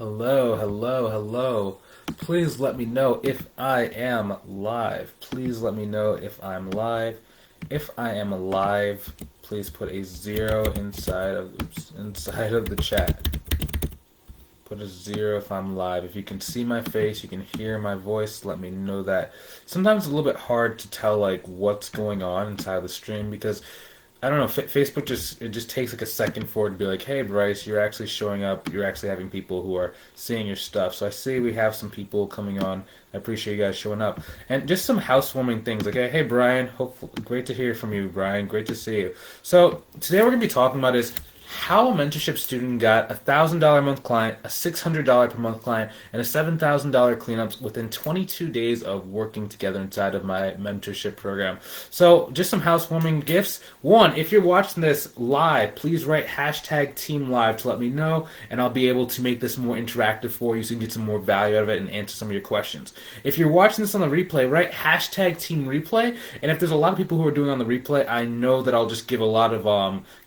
Hello, hello, hello. Please let me know if I am live. Please let me know if I'm live. If I am alive, please put a zero inside of the chat. Put a zero if I'm live. If you can see my face, you can hear my voice, let me know that. Sometimes it's a little bit hard to tell like what's going on inside the stream because I don't know. Facebook just takes like a second for it to be like, "Hey, Bryce, you're actually showing up. You're actually having people who are seeing your stuff." So I see we have some people coming on. I appreciate you guys showing up, and just some housewarming things. Like, hey, Brian, hopefully, great to hear from you, Brian. Great to see you. So today we're gonna be talking about is how a mentorship student got $1,000 a month client, a $600 per month client, and a $7,000 cleanups within 22 days of working together inside of my mentorship program. So, just some housewarming gifts. One, if you're watching this live, please write hashtag team live to let me know, and I'll be able to make this more interactive for you so you can get some more value out of it and answer some of your questions. If you're watching this on the replay, write hashtag team replay, and if there's a lot of people who are doing on the replay, I know that I'll just give a lot of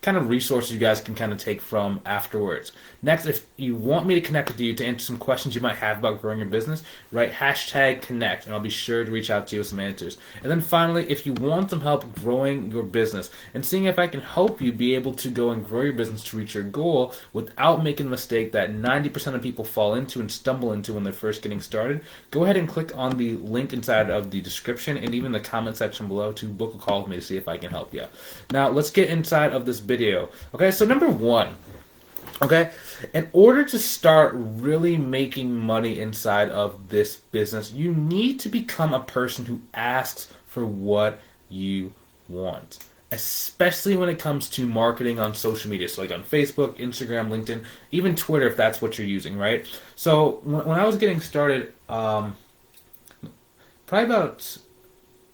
kind of resources you guys can kind of take from afterwards. Next, if you want me to connect with you to answer some questions you might have about growing your business, write hashtag connect, and I'll be sure to reach out to you with some answers. And then finally, if you want some help growing your business and seeing if I can help you be able to go and grow your business to reach your goal without making the mistake that 90% of people fall into and stumble into when they're first getting started, go ahead and click on the link inside of the description and even the comment section below to book a call with me to see if I can help you. Now, let's get inside of this video. Okay, so number one, okay, in order to start really making money inside of this business, you need to become a person who asks for what you want, especially when it comes to marketing on social media. So like on Facebook, Instagram, LinkedIn, even Twitter if that's what you're using, right? So when I was getting started, probably about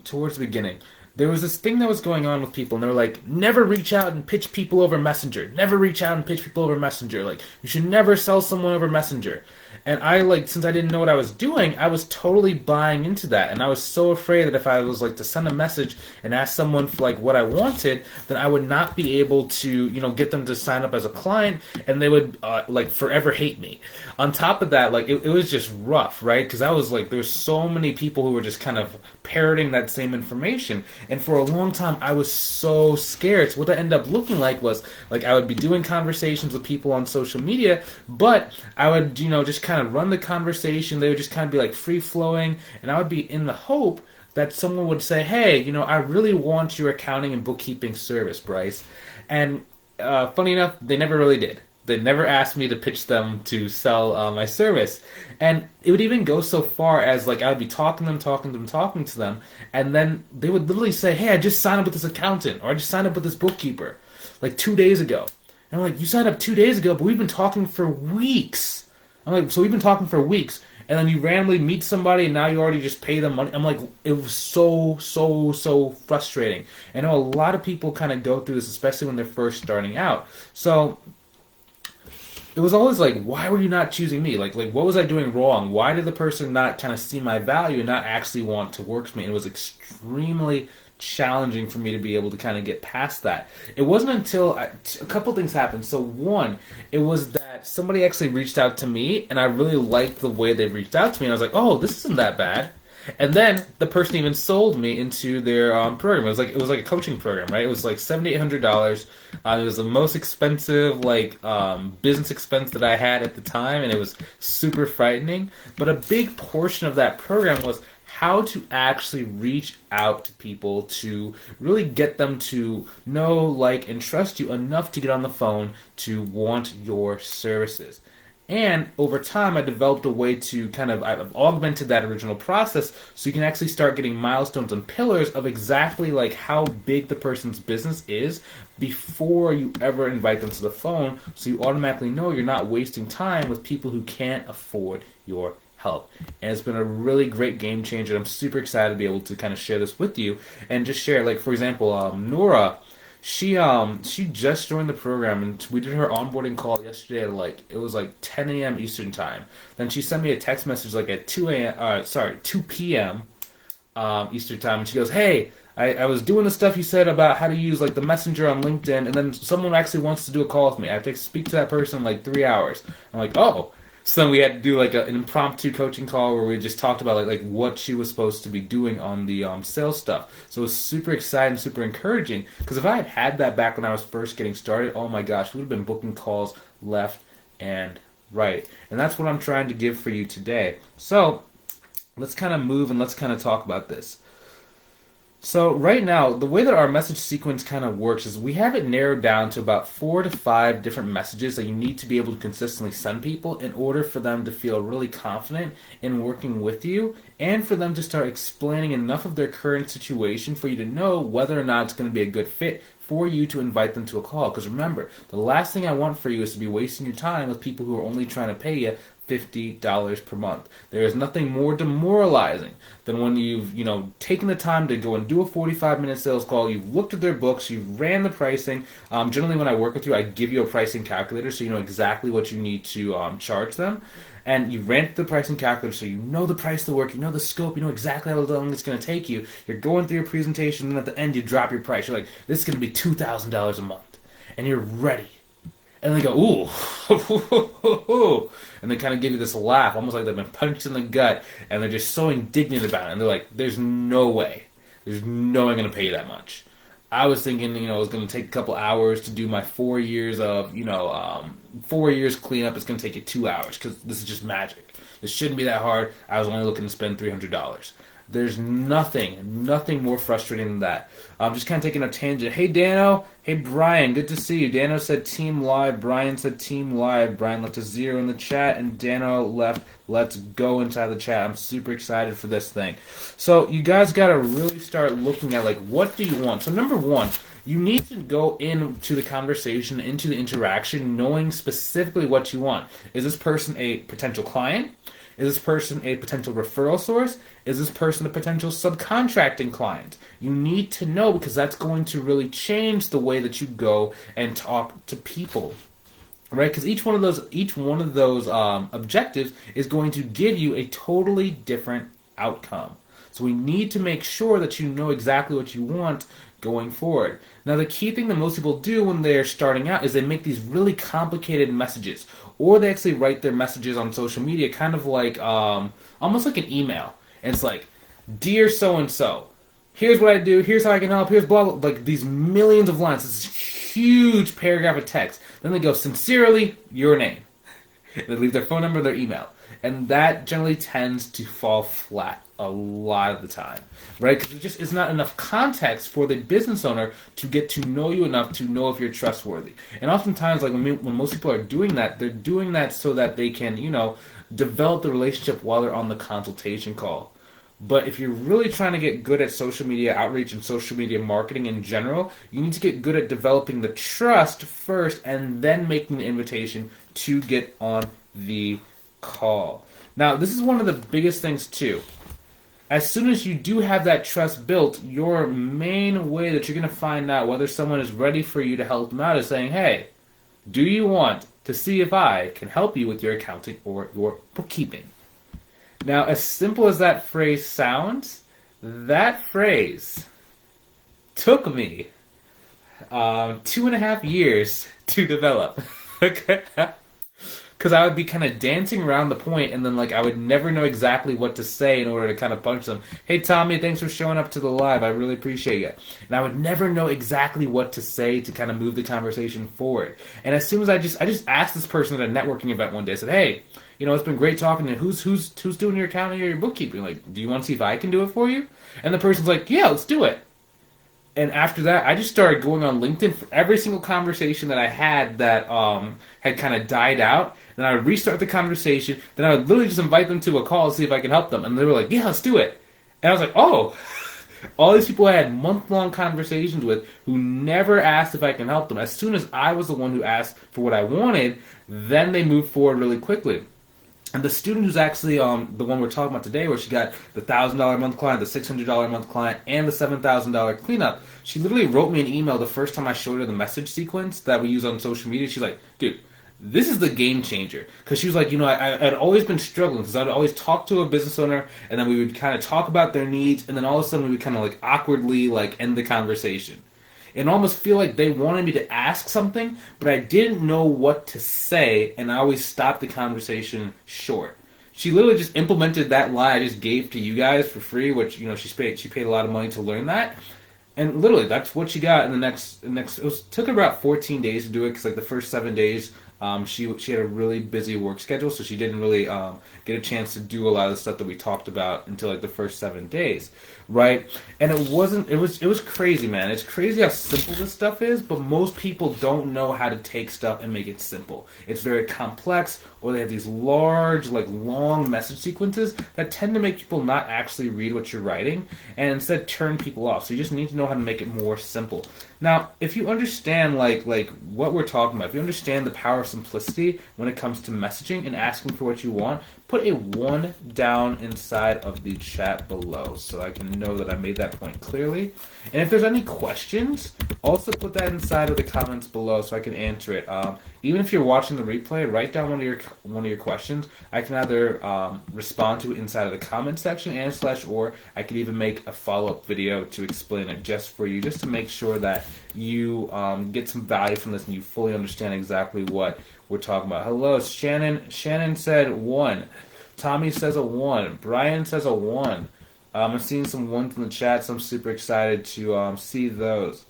towards the beginning, there was this thing that was going on with people, and they were like, never reach out and pitch people over Messenger. Never reach out and pitch people over Messenger. Like, you should never sell someone over Messenger. And I, like, since I didn't know what I was doing, I was totally buying into that. And I was so afraid that if I was, like, to send a message and ask someone for, like, what I wanted, then I would not be able to, get them to sign up as a client, and they would, like, forever hate me. On top of that, like, it was just rough, right? Because I was, like, there's so many people who were just kind of parroting that same information. And for a long time, I was so scared. So what that ended up looking like was, like, I would be doing conversations with people on social media, but I would, just kind of run the conversation. They would just kind of be, like, free-flowing, and I would be in the hope that someone would say, hey, I really want your accounting and bookkeeping service, Bryce. And funny enough, they never really did. They never asked me to pitch them to sell my service. And it would even go so far as, like, I would be talking to them, and then they would literally say, hey, I just signed up with this accountant, or I just signed up with this bookkeeper, like 2 days ago. And I'm like, you signed up 2 days ago, but we've been talking for weeks. I'm like, so we've been talking for weeks, and then you randomly meet somebody, and now you already just pay them money. I'm like, it was so frustrating. I know a lot of people kind of go through this, especially when they're first starting out. So it was always like, why were you not choosing me? Like what was I doing wrong? Why did the person not kind of see my value and not actually want to work with me? And it was extremely challenging for me to be able to kind of get past that. It wasn't until a couple things happened. So one, it was that somebody actually reached out to me, and I really liked the way they reached out to me. And I was like, oh, this isn't that bad. And then the person even sold me into their program. It was like a coaching program, right? It was like $7,800. It was the most expensive business expense that I had at the time, and it was super frightening. But a big portion of that program was how to actually reach out to people to really get them to know, like, and trust you enough to get on the phone to want your services. And over time, I developed a way to I've augmented that original process so you can actually start getting milestones and pillars of exactly like how big the person's business is before you ever invite them to the phone, so you automatically know you're not wasting time with people who can't afford your help. And it's been a really great game changer. I'm super excited to be able to kind of share this with you and just share, like, for example, Nora. She just joined the program, and we did her onboarding call yesterday at it was like 10 a.m. Eastern time. Then she sent me a text message like at 2 p.m. Eastern time, and she goes, hey, I was doing the stuff you said about how to use like the messenger on LinkedIn, and then someone actually wants to do a call with me. I have to speak to that person in like 3 hours. I'm like, oh. So then we had to do like an impromptu coaching call where we just talked about like what she was supposed to be doing on the sales stuff. So it was super exciting, super encouraging. Because if I had had that back when I was first getting started, oh my gosh, we would have been booking calls left and right. And that's what I'm trying to give for you today. So let's kind of move and let's kind of talk about this. So right now, the way that our message sequence kind of works is we have it narrowed down to about 4 to 5 different messages that you need to be able to consistently send people in order for them to feel really confident in working with you and for them to start explaining enough of their current situation for you to know whether or not it's going to be a good fit for you to invite them to a call. Because remember, the last thing I want for you is to be wasting your time with people who are only trying to pay you $50 per month. There is nothing more demoralizing than when you've, taken the time to go and do a 45-minute sales call, you've looked at their books, you've ran the pricing. Generally, when I work with you, I give you a pricing calculator so you know exactly what you need to charge them. And you ran the pricing calculator so you know the price of the work, you know the scope, you know exactly how long it's going to take you. You're going through your presentation, and at the end you drop your price. You're like, this is going to be $2,000 a month. And you're ready. And they go, ooh, and they kind of give you this laugh, almost like they've been punched in the gut, and they're just so indignant about it. And they're like, there's no way I'm going to pay you that much. I was thinking, it was going to take a couple hours to do my 4 years of, 4 years cleanup. It's going to take you 2 hours because this is just magic. This shouldn't be that hard. I was only looking to spend $300. There's nothing more frustrating than that. I'm just kind of taking a tangent. Hey, Dano. Hey, Brian. Good to see you. Dano said team live. Brian said team live. Brian left a 0 in the chat, and Dano left let's go inside the chat. I'm super excited for this thing. So you guys got to really start looking at, what do you want? So number one, you need to go into the conversation, into the interaction, knowing specifically what you want. Is this person a potential client? Is this person a potential referral source? Is this person a potential subcontracting client? You need to know because that's going to really change the way that you go and talk to people, right? Because each one of those objectives is going to give you a totally different outcome. So we need to make sure that you know exactly what you want going forward. Now, the key thing that most people do when they're starting out is they make these really complicated messages, or they actually write their messages on social media kind of like, almost like an email. And it's like, dear so-and-so, here's what I do, here's how I can help, here's blah, blah, like these millions of lines, this huge paragraph of text. Then they go, sincerely, your name. They leave their phone number, their email. And that generally tends to fall flat a lot of the time, right? Because there just is not enough context for the business owner to get to know you enough to know if you're trustworthy. And oftentimes, when most people are doing that, they're doing that so that they can, develop the relationship while they're on the consultation call. But if you're really trying to get good at social media outreach and social media marketing in general, you need to get good at developing the trust first and then making the invitation to get on the call. Now, this is one of the biggest things too. As soon as you do have that trust built, your main way that you're going to find out whether someone is ready for you to help them out is saying, hey, do you want to see if I can help you with your accounting or your bookkeeping? Now, as simple as that phrase sounds, that phrase took me 2.5 years to develop. Okay? Because I would be kind of dancing around the point, and then I would never know exactly what to say in order to kind of punch them. Hey, Tommy, thanks for showing up to the live. I really appreciate you. And I would never know exactly what to say to kind of move the conversation forward. And as soon as I just asked this person at a networking event one day, I said, hey, it's been great talking to you. Who's doing your accounting or your bookkeeping? Do you want to see if I can do it for you? And the person's like, yeah, let's do it. And after that, I just started going on LinkedIn for every single conversation that I had that had kind of died out. Then I would restart the conversation. Then I would literally just invite them to a call to see if I can help them. And they were like, yeah, let's do it. And I was like, oh, all these people I had month-long conversations with who never asked if I can help them. As soon as I was the one who asked for what I wanted, then they moved forward really quickly. And the student who's actually the one we're talking about today, where she got the $1,000 a month client, the $600 a month client, and the $7,000 cleanup, she literally wrote me an email the first time I showed her the message sequence that we use on social media. She's like, dude, this is the game changer. Because she was like, I'd always been struggling because I'd always talk to a business owner, and then we would kind of talk about their needs, and then all of a sudden we would kind of awkwardly end the conversation. It almost feel like they wanted me to ask something, but I didn't know what to say, and I always stopped the conversation short. She literally just implemented that lie I just gave to you guys for free, which she paid a lot of money to learn that, and literally that's what she got in took her about 14 days to do it because like the first 7 days. She had a really busy work schedule, so she didn't really get a chance to do a lot of the stuff that we talked about until like the first 7 days, right? And it was crazy, man. It's crazy how simple this stuff is, but most people don't know how to take stuff and make it simple. It's very complex, or they have these large, like long message sequences that tend to make people not actually read what you're writing, and instead turn people off. So you just need to know how to make it more simple. Now, if you understand like what we're talking about, if you understand the power of simplicity when it comes to messaging and asking for what you want, put a 1 down inside of the chat below so I can know that I made that point clearly. And if there's any questions, also put that inside of the comments below so I can answer it. Even if you're watching the replay, write down one of your questions. I can either respond to it inside of the comment section or I could even make a follow-up video to explain it just for you, just to make sure that you get some value from this and you fully understand exactly what we're talking about. Hello, Shannon. Shannon said 1. Tommy says a 1. Brian says a 1. I'm seeing some ones in the chat, so I'm super excited to see those.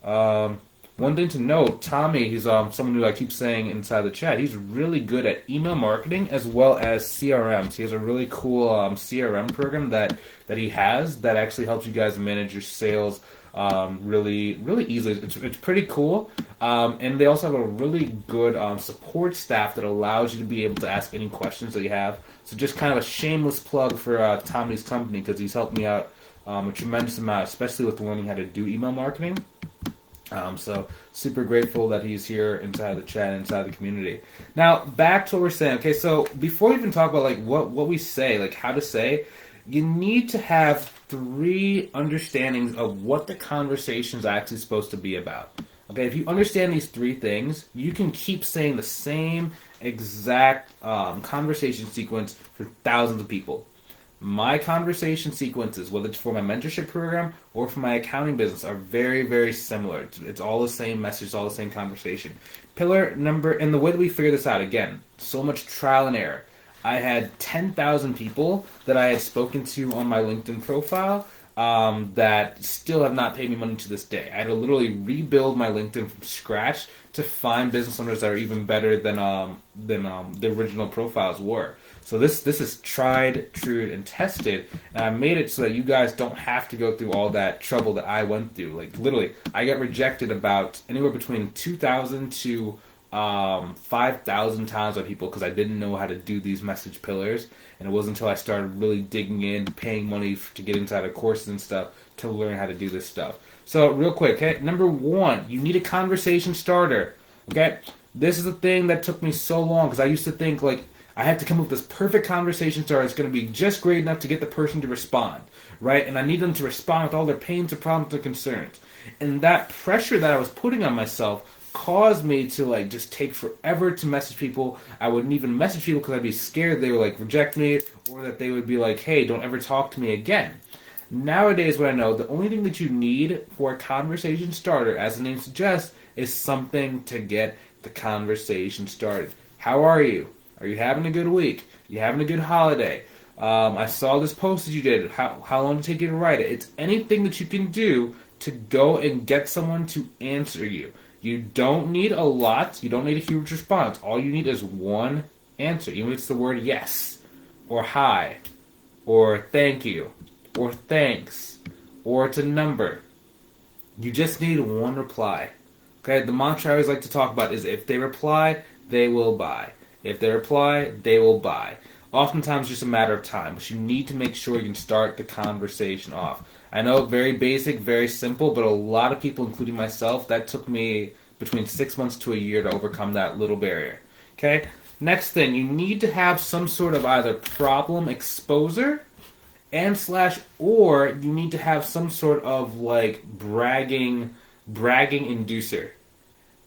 One thing to note, Tommy, he's someone who I keep saying inside the chat, he's really good at email marketing as well as CRMs. He has a really cool CRM program that he has that actually helps you guys manage your sales really easily. It's pretty cool. And they also have a really good support staff that allows you to be able to ask any questions that you have. So just kind of a shameless plug for Tommy's company, because he's helped me out a tremendous amount, especially with learning how to do email marketing. So super grateful that he's here inside the chat, inside the community. Now back to what we're saying. Okay, so before we even talk about like what we say, like how to say, you need to have 3 understandings of what the conversation is actually supposed to be about. Okay, if you understand these 3 things, you can keep saying the same exact conversation sequence for thousands of people. My conversation sequences, whether it's for my mentorship program or for my accounting business, are very, very similar. It's all the same message, it's all the same conversation. Pillar number, and the way that we figure this out, again, so much trial and error. I had 10,000 people that I had spoken to on my LinkedIn profile that still have not paid me money to this day. I had to literally rebuild my LinkedIn from scratch to find business owners that are even better than the original profiles were. So this is tried, true, and tested, and I made it so that you guys don't have to go through all that trouble that I went through. Like literally, I got rejected about anywhere between 2,000 to 5,000 times by people because I didn't know how to do these message pillars, and it wasn't until I started really digging in, paying money to get inside of courses and stuff to learn how to do this stuff. So real quick, okay, number 1, you need a conversation starter. Okay, this is the thing that took me so long because I used to think like I have to come up with this perfect conversation starter. It's going to be just great enough to get the person to respond, right? And I need them to respond with all their pains, their problems, their concerns. And that pressure that I was putting on myself caused me to like just take forever to message people. I wouldn't even message people because I'd be scared they would like reject me, or that they would be like, hey, don't ever talk to me again. Nowadays, what I know, the only thing that you need for a conversation starter, as the name suggests, is something to get the conversation started. How are you? Are you having a good week? Are you having a good holiday? I saw this post that you did. How long did it take you to write it? It's anything that you can do to go and get someone to answer you. You don't need a lot. You don't need a huge response. All you need is one answer. Even if it's the word yes, or hi, or thank you, or thanks, or it's a number. You just need one reply. Okay, the mantra I always like to talk about is if they reply, they will buy. If they reply, they will buy. Oftentimes it's just a matter of time, but you need to make sure you can start the conversation off. I know, very basic, very simple, but a lot of people, including myself, that took me between 6 months to a year to overcome that little barrier. Okay? Next thing, you need to have some sort of either problem exposer or you need to have some sort of like bragging inducer.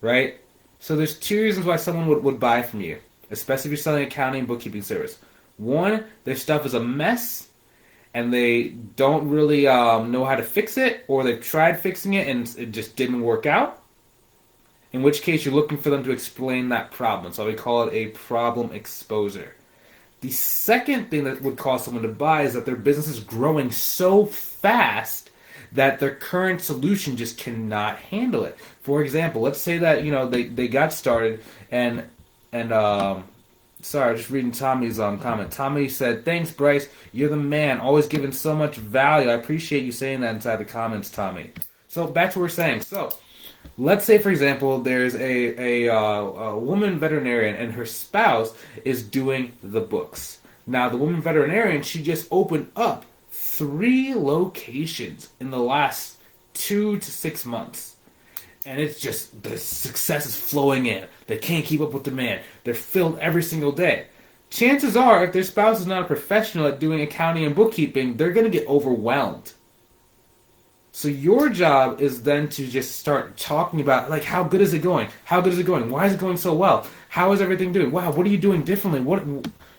Right? So there's 2 reasons why someone would buy from you, especially if you're selling accounting and bookkeeping service. 1, their stuff is a mess, and they don't really know how to fix it, or they've tried fixing it and it just didn't work out, in which case you're looking for them to explain that problem. So we call it a problem exposer. The second thing that would cause someone to buy is that their business is growing so fast that their current solution just cannot handle it. For example, let's say that they got started and sorry, I was just reading Tommy's comment. Tommy said, "Thanks, Bryce. You're the man. Always giving so much value. I appreciate you saying that inside the comments, Tommy." So back to what we're saying. So let's say, for example, there's a woman veterinarian and her spouse is doing the books. Now, the woman veterinarian, she just opened up 3 locations in the last 2 to 6 months. And it's just, the success is flowing in. They can't keep up with demand. They're filled every single day. Chances are, if their spouse is not a professional at doing accounting and bookkeeping, they're going to get overwhelmed. So your job is then to just start talking about, like, how good is it going? How good is it going? Why is it going so well? How is everything doing? Wow, what are you doing differently?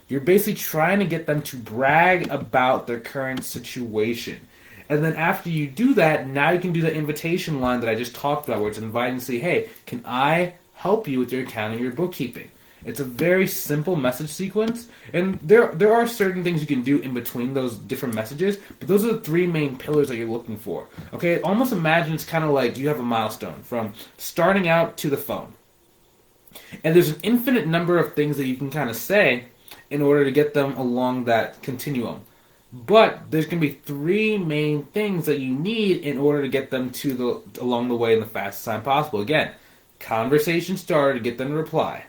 You're basically trying to get them to brag about their current situation. And then after you do that, now you can do the invitation line that I just talked about, where it's inviting to say, "Hey, can I help you with your accounting or your bookkeeping?" It's a very simple message sequence, and there are certain things you can do in between those different messages, but those are the 3 main pillars that you're looking for. Okay, almost imagine it's kind of like you have a milestone from starting out to the phone. And there's an infinite number of things that you can kind of say in order to get them along that continuum. But there's going to be 3 main things that you need in order to get them along the way in the fastest time possible. Again, conversation starter to get them to reply.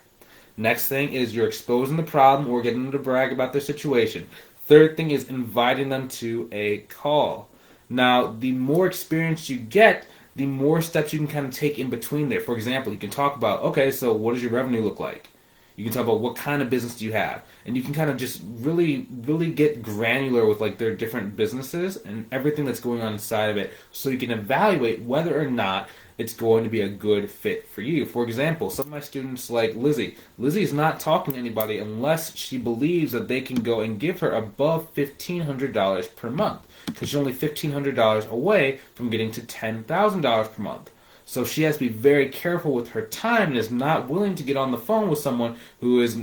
Next thing is you're exposing the problem or getting them to brag about their situation. Third thing is inviting them to a call. Now, the more experience you get, the more steps you can kind of take in between there. For example, you can talk about, okay, so what does your revenue look like? You can talk about what kind of business do you have, and you can kind of just really, really get granular with like their different businesses and everything that's going on inside of it, so you can evaluate whether or not it's going to be a good fit for you. For example, some of my students like Lizzie. Lizzie's not talking to anybody unless she believes that they can go and give her above $1,500 per month, because she's only $1,500 away from getting to $10,000 per month. So she has to be very careful with her time and is not willing to get on the phone with someone who is,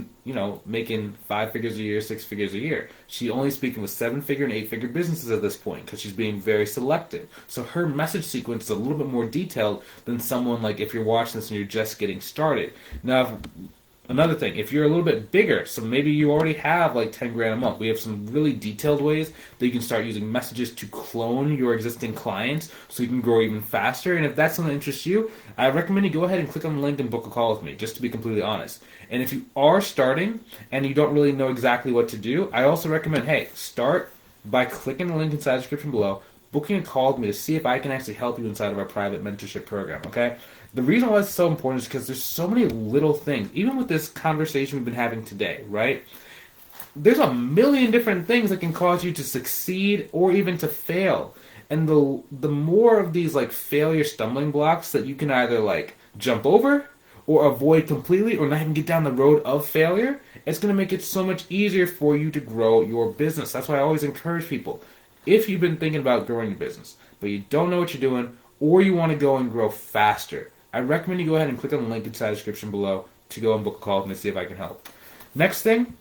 making 5 figures a year, 6 figures a year. She's only speaking with 7-figure and 8-figure businesses at this point because she's being very selective. So her message sequence is a little bit more detailed than someone like if you're watching this and you're just getting started. Now, another thing, if you're a little bit bigger, so maybe you already have like 10 grand a month, we have some really detailed ways that you can start using messages to clone your existing clients so you can grow even faster. And if that's something that interests you, I recommend you go ahead and click on the link and book a call with me, just to be completely honest. And if you are starting and you don't really know exactly what to do, I also recommend, hey, start by clicking the link inside the description below, booking a call with me to see if I can actually help you inside of our private mentorship program, okay? The reason why it's so important is because there's so many little things. Even with this conversation we've been having today, right? There's a million different things that can cause you to succeed or even to fail. And the more of these like failure stumbling blocks that you can either like jump over or avoid completely or not even get down the road of failure, it's going to make it so much easier for you to grow your business. That's why I always encourage people. If you've been thinking about growing your business, but you don't know what you're doing, or you want to go and grow faster, I recommend you go ahead and click on the link inside the description below to go and book a call with me to see if I can help. Next thing,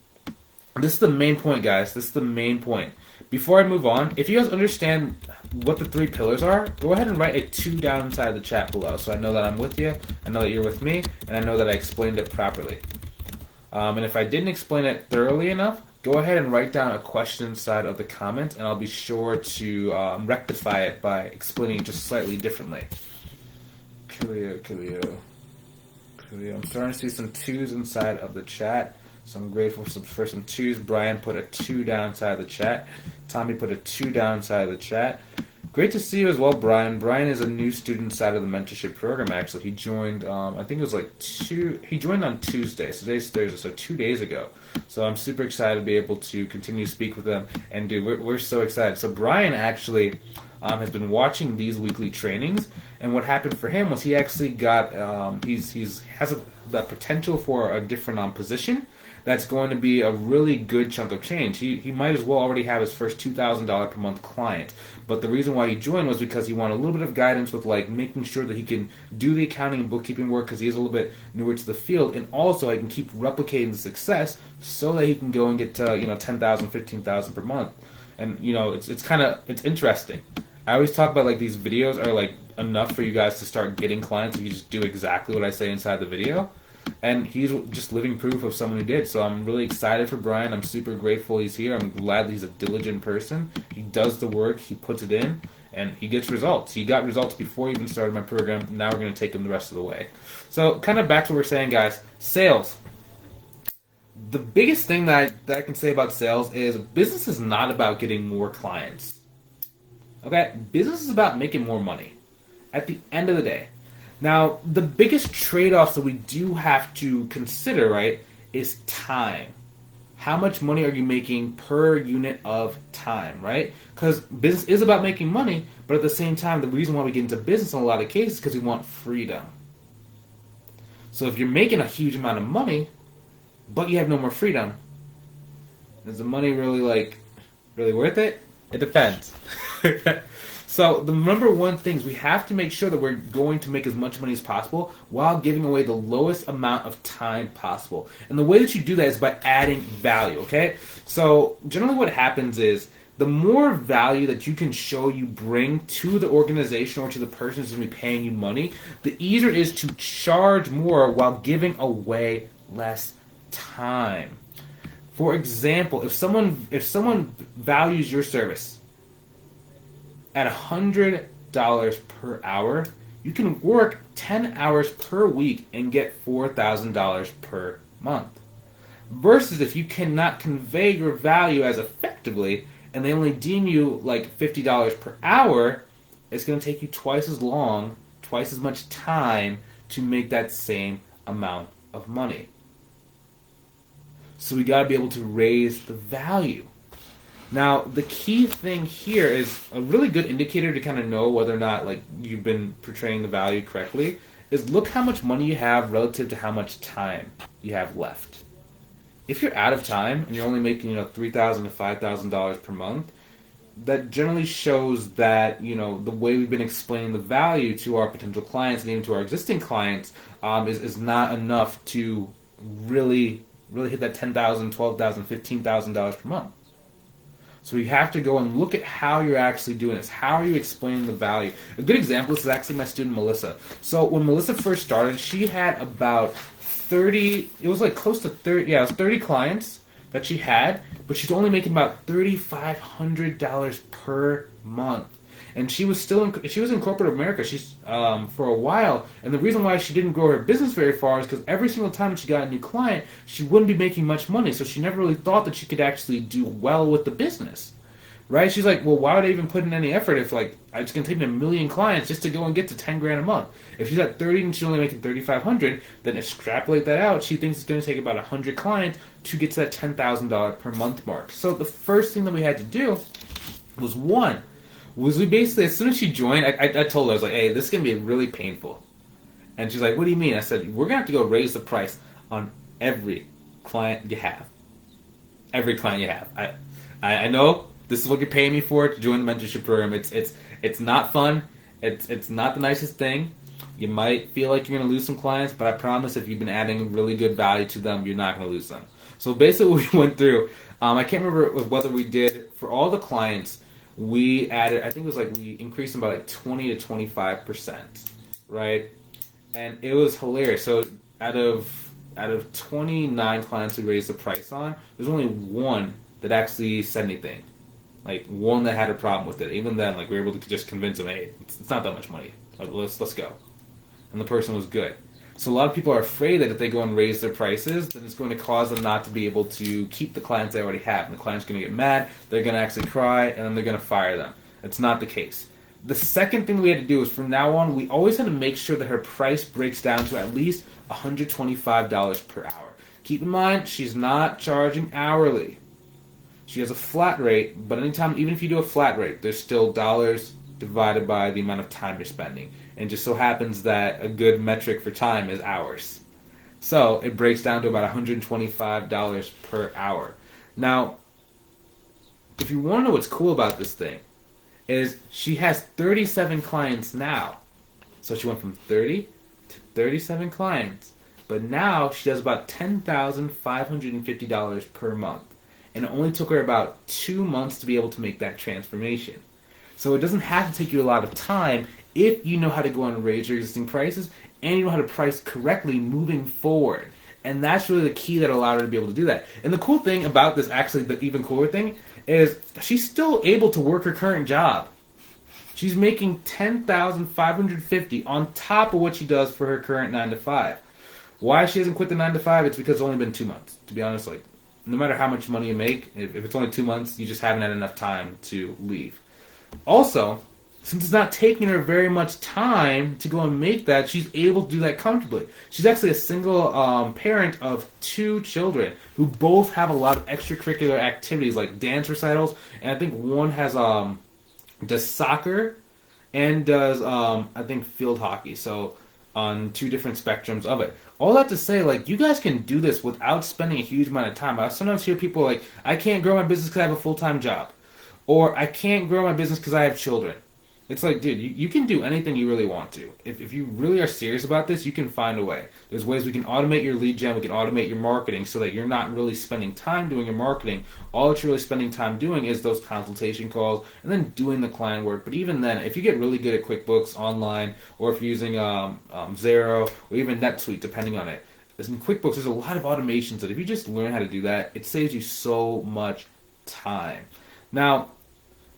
this is the main point, guys. This is the main point. Before I move on, if you guys understand what the 3 pillars are, go ahead and write a 2 down inside the chat below so I know that I'm with you, I know that you're with me, and I know that I explained it properly. And if I didn't explain it thoroughly enough, go ahead and write down a question inside of the comment, and I'll be sure to rectify it by explaining it just slightly differently. Coolio. I'm starting to see some 2s inside of the chat, so I'm grateful for some 2s. Brian put a 2 down inside the chat. Tommy put a 2 down inside of the chat. Great to see you as well, Brian. Brian is a new student inside of the mentorship program, actually. He joined, I think it was like he joined on Tuesday. So today's Thursday, so 2 days ago. So I'm super excited to be able to continue to speak with them. And dude, we're so excited. So Brian actually has been watching these weekly trainings. And what happened for him was he actually got, the potential for a different position. that's going to be a really good chunk of change. He might as well already have his first $2,000 per month client. But the reason why he joined was because he wanted a little bit of guidance with like making sure that he can do the accounting and bookkeeping work because he is a little bit newer to the field, and also I can keep replicating the success so that he can go and get to 10,000, 15,000 per month. And it's interesting. I always talk about like these videos are like enough for you guys to start getting clients if you just do exactly what I say inside the video. And he's just living proof of someone who did. So I'm really excited for Brian. I'm super grateful he's here. I'm glad that he's a diligent person. He does the work, he puts it in, and he gets results. He got results before he even started my program. Now we're going to take him the rest of the way. So kind of back to what we're saying, guys. Sales. The biggest thing that I can say about sales is business is not about getting more clients. Okay? Business is about making more money at the end of the day. Now, the biggest trade-offs that we do have to consider, right, is time. How much money are you making per unit of time, right? Because business is about making money, but at the same time, the reason why we get into business in a lot of cases is because we want freedom. So if you're making a huge amount of money, but you have no more freedom, is the money really worth it? It depends. So the number one thing is we have to make sure that we're going to make as much money as possible while giving away the lowest amount of time possible. And the way that you do that is by adding value, okay? So generally what happens is the more value that you can show you bring to the organization or to the person who's going to be paying you money, the easier it is to charge more while giving away less time. For example, if someone values your service at $100 per hour, you can work 10 hours per week and get $4,000 per month. Versus if you cannot convey your value as effectively and they only deem you like $50 per hour, it's going to take you twice as long, twice as much time to make that same amount of money. So we got to be able to raise the value. Now, the key thing here is a really good indicator to kind of know whether or not like you've been portraying the value correctly is look how much money you have relative to how much time you have left. If you're out of time and you're only making $3,000 to $5,000 per month, that generally shows that the way we've been explaining the value to our potential clients and even to our existing clients is not enough to really hit that $10,000, $12,000, $15,000 per month. So you have to go and look at how you're actually doing this. How are you explaining the value? A good example is actually my student Melissa. So when Melissa first started, she had about 30, it was like close to 30, it was 30 clients that she had, but she's only making about $3,500 per month. And she was in corporate America. She's for a while, and the reason why she didn't grow her business very far is because every single time she got a new client, she wouldn't be making much money. So she never really thought that she could actually do well with the business, right? She's like, well, why would I even put in any effort if it's gonna take me 1 million clients just to go and get to 10 grand a month? If she's at 30 and she's only making 3,500, then extrapolate that out. She thinks it's gonna take about 100 clients to get to that $10,000 per month mark. So the first thing that we had to do was we basically, as soon as she joined, I told her, I was like, hey, this is going to be really painful. And she's like, what do you mean? I said, we're going to have to go raise the price on every client you have. Every client you have. I know this is what you're paying me for to join the mentorship program. It's not fun. It's not the nicest thing. You might feel like you're going to lose some clients, but I promise if you've been adding really good value to them, you're not going to lose them. So basically what we went through, I can't remember whether we did, for all the clients, we added, I think it was we increased them by 20 to 25%, right? And it was hilarious. So out of 29 clients we raised the price on, there's only one that actually said anything. Like one that had a problem with it. Even then, we were able to just convince them, hey, it's not that much money. Let's go. And the person was good. So a lot of people are afraid that if they go and raise their prices, then it's going to cause them not to be able to keep the clients they already have. And the client's going to get mad, they're going to actually cry, and then they're going to fire them. It's not the case. The second thing we had to do is from now on, we always had to make sure that her price breaks down to at least $125 per hour. Keep in mind, she's not charging hourly. She has a flat rate, but anytime, even if you do a flat rate, there's still dollars divided by the amount of time you're spending. And just so happens that a good metric for time is hours. So it breaks down to about $125 per hour. Now, if you want to know what's cool about this thing, is she has 37 clients now. So she went from 30 to 37 clients. But now she does about $10,550 per month. And it only took her about 2 months to be able to make that transformation. So it doesn't have to take you a lot of time if you know how to go and raise your existing prices and you know how to price correctly moving forward. And that's really the key that allowed her to be able to do that. And the cool thing about this, actually, the even cooler thing, is she's still able to work her current job. She's making $10,550 on top of what she does for her current 9 to 5. Why she hasn't quit the 9 to 5? It's because it's only been 2 months. To be honest, like, no matter how much money you make, if it's only 2 months, you just haven't had enough time to leave. Also, since it's not taking her very much time to go and make that, she's able to do that comfortably. She's actually a single parent of 2 children who both have a lot of extracurricular activities like dance recitals, and I think one has does soccer and does I think field hockey. So on 2 different spectrums of it. All that to say, like, you guys can do this without spending a huge amount of time. I sometimes hear people like, I can't grow my business because I have a full-time job. Or I can't grow my business because I have children. It's like, dude, you can do anything you really want to. If you really are serious about this, you can find a way. There's ways we can automate your lead gen, we can automate your marketing so that you're not really spending time doing your marketing. All that you're really spending time doing is those consultation calls and then doing the client work. But even then, if you get really good at QuickBooks online, or if you're using Xero, or even NetSuite, depending on it, in QuickBooks, there's a lot of automations that if you just learn how to do that, it saves you so much time. Now,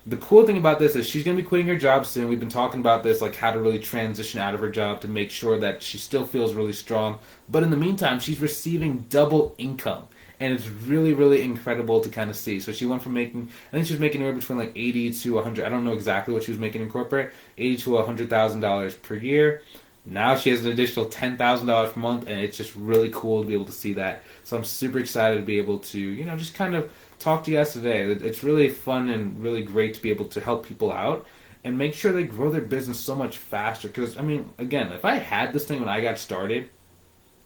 the cool thing about this is she's going to be quitting her job soon. We've been talking about this, like how to really transition out of her job to make sure that she still feels really strong. But in the meantime, she's receiving double income. And it's really, really incredible to kind of see. So she went from making, I think she was making anywhere between like 80 to 100, I don't know exactly what she was making in corporate, 80 to $100,000 per year. Now she has an additional $10,000 per month, and it's just really cool to be able to see that. So I'm super excited to be able to, just kind of talk to you guys today. It's really fun and really great to be able to help people out and make sure they grow their business so much faster. Because, I mean, again, if I had this thing when I got started,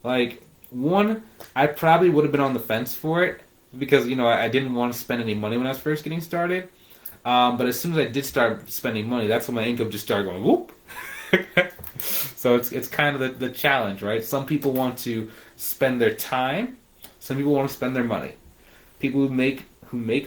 like, one, I probably would have been on the fence for it because, I didn't want to spend any money when I was first getting started. But as soon as I did start spending money, that's when my income just started going whoop. So it's kind of the challenge, right? Some people want to spend their time. Some people want to spend their money. People who make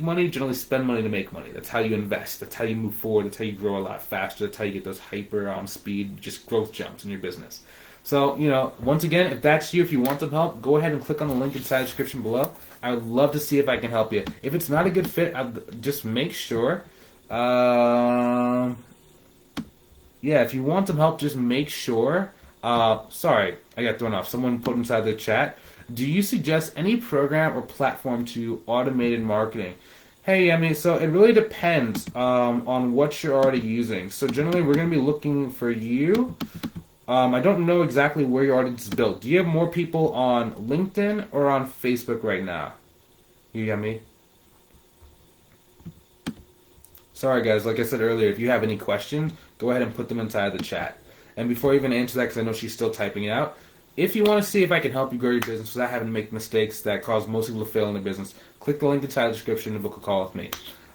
money generally spend money to make money. That's how you invest. That's how you move forward. That's how you grow a lot faster. That's how you get those hyper speed, just growth jumps in your business. So, once again, if that's you, if you want some help, go ahead and click on the link inside the description below. I would love to see if I can help you. If it's not a good fit, just make sure. If you want some help, just make sure. Sorry, I got thrown off. Someone put inside the chat. Do you suggest any program or platform to automated marketing? Hey, so it really depends on what you're already using. So generally, we're going to be looking for you. I don't know exactly where your audience is built. Do you have more people on LinkedIn or on Facebook right now? You get me? Sorry, guys. Like I said earlier, if you have any questions, go ahead and put them inside the chat. And before I even answer that, because I know she's still typing it out, if you want to see if I can help you grow your business without having to make mistakes that cause most people to fail in their business, click the link inside the description and book a call with me.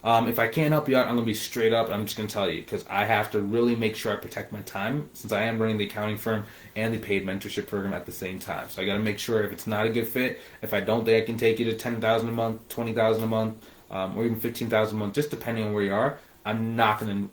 If I can't help you out, I'm going to be straight up. I'm just going to tell you because I have to really make sure I protect my time since I am running the accounting firm and the paid mentorship program at the same time. So I got to make sure if it's not a good fit, if I don't think I can take you to $10,000 a month, $20,000 a month, or even $15,000 a month, just depending on where you are, I'm not gonna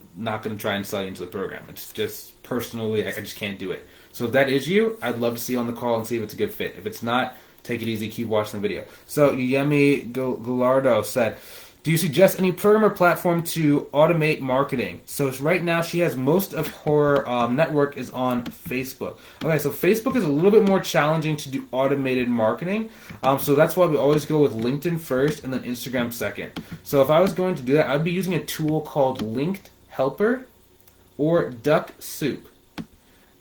try and sell you into the program. It's just personally, I just can't do it. So if that is you, I'd love to see you on the call and see if it's a good fit. If it's not, take it easy, keep watching the video. So Yemi Gallardo said, do you suggest any program or platform to automate marketing? So right now she has most of her network is on Facebook. Okay, so Facebook is a little bit more challenging to do automated marketing. So that's why we always go with LinkedIn first and then Instagram second. So if I was going to do that, I'd be using a tool called Linked Helper or Duck Soup.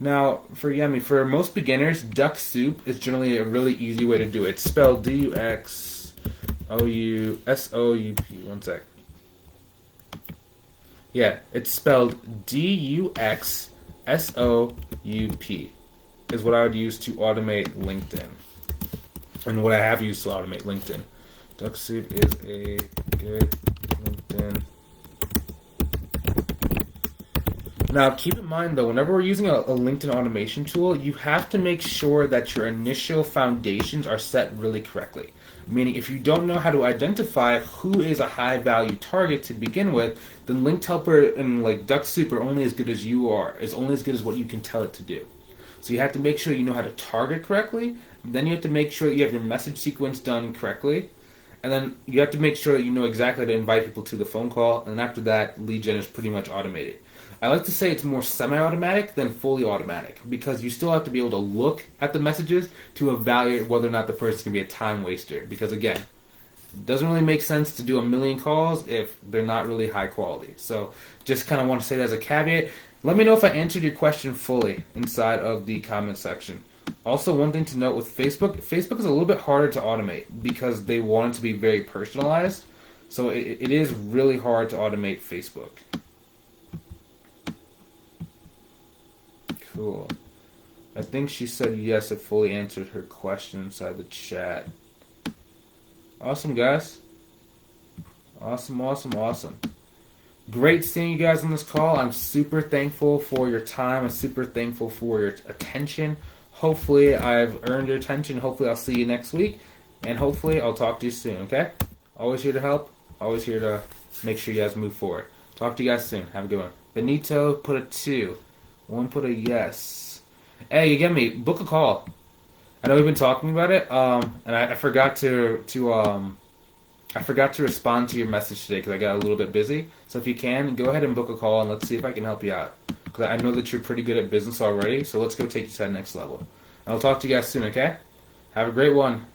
Now, for Yemi, for most beginners, Duck Soup is generally a really easy way to do it. It's spelled D-U-X-O-U-S-O-U-P. One sec. Yeah, it's spelled D-U-X-S-O-U-P is what I would use to automate LinkedIn. and what I have used to automate LinkedIn. DuckSoup is a good LinkedIn. Now, keep in mind though, whenever we're using a LinkedIn automation tool, you have to make sure that your initial foundations are set really correctly. Meaning, if you don't know how to identify who is a high value target to begin with, then Linked Helper and like DuckSoup are only as good as you are, is only as good as what you can tell it to do. So you have to make sure you know how to target correctly. Then you have to make sure that you have your message sequence done correctly. And then you have to make sure that you know exactly how to invite people to the phone call. And after that, lead gen is pretty much automated. I like to say it's more semi-automatic than fully automatic because you still have to be able to look at the messages to evaluate whether or not the person can be a time waster. Because again, it doesn't really make sense to do a million calls if they're not really high quality. So just kind of want to say that as a caveat. Let me know if I answered your question fully inside of the comment section. Also, one thing to note with Facebook is a little bit harder to automate because they want it to be very personalized. So it is really hard to automate Facebook. Cool. I think she said yes, it fully answered her question inside the chat. Awesome, guys. Awesome. Great seeing you guys on this call. I'm super thankful for your time. I'm super thankful for your attention. Hopefully, I've earned your attention. Hopefully, I'll see you next week. And hopefully, I'll talk to you soon, okay? Always here to help. Always here to make sure you guys move forward. Talk to you guys soon. Have a good one. Benito put a 2. One put a yes. Hey, you get me? Book a call. I know we've been talking about it, and I forgot to respond to your message today because I got a little bit busy. So if you can, go ahead and book a call and let's see if I can help you out. Because I know that you're pretty good at business already, so let's go take you to that next level. And I'll talk to you guys soon, okay? Have a great one.